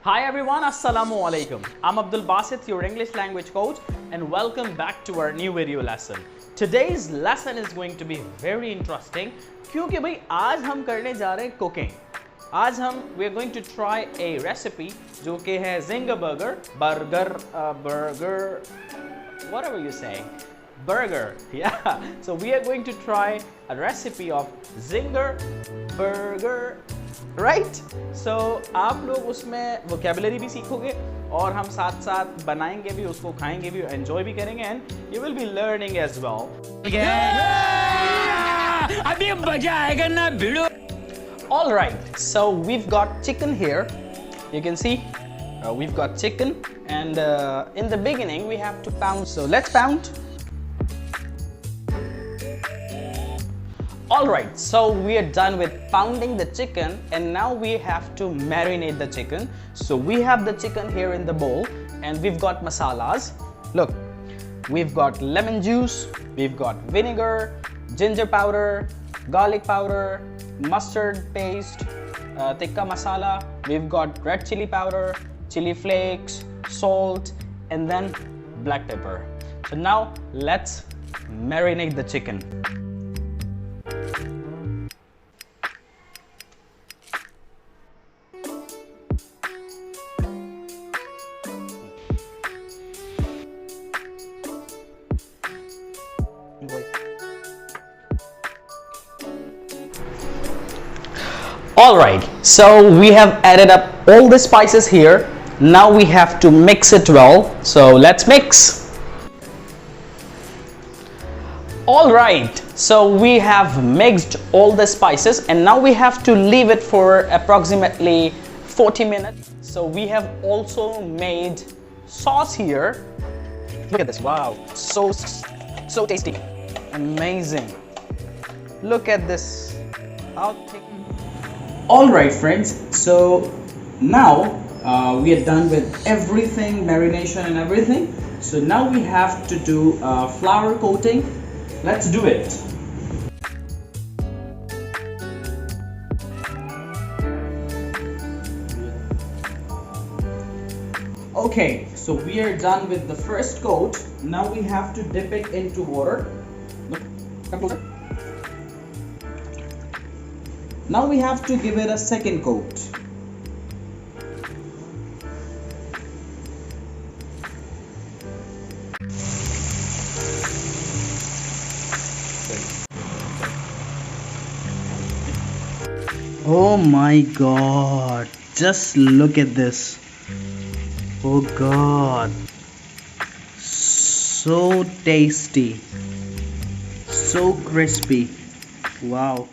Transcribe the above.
Hi everyone, Assalamu alaikum. I'm Abdul Basit, your English language coach, and welcome back to our new video lesson. Today's lesson is going to be very interesting क्योंकि भाई आज हम करने जा रहे हैं cooking. आज हम we are going to try a recipe जो कि है zinger burger, whatever you say. Burger, yeah. So we are going to try a recipe of zinger burger, right? So आप लोग उसमें vocabulary भी सीखोगे और हम साथ साथ बनाएंगे भी, उसको खाएंगे भी, enjoy भी करेंगे, and you will be learning as well. अभी मजा आएगा ना भिड़ो. All right. So we've got chicken here. You can see we've got chicken, and in the beginning we have to pound. So let's pound. Alright, so we are done with pounding the chicken and now we have to marinate the chicken. So we have the chicken here in the bowl and we've got masalas. Look, we've got lemon juice, we've got vinegar, ginger powder, garlic powder, mustard paste, tikka masala, we've got red chili powder, chili flakes, salt, and then black pepper. So now let's marinate the chicken. Alright, so we have added up all the spices here. Now we have to mix it well. So let's mix. Alright, so we have mixed all the spices and now we have to leave it for approximately 40 minutes. So we have also made sauce here. Look at this, wow, so tasty, amazing. Look at this. Alright friends, so now we are done with everything, marination and everything. So now we have to do flour coating. Let's do it. Okay, so we are done with the first coat. Now we have to dip it into water. Look, come closer. Now we have to give it a second coat. Oh my god, just look at this. Oh god, so tasty, so crispy. Wow.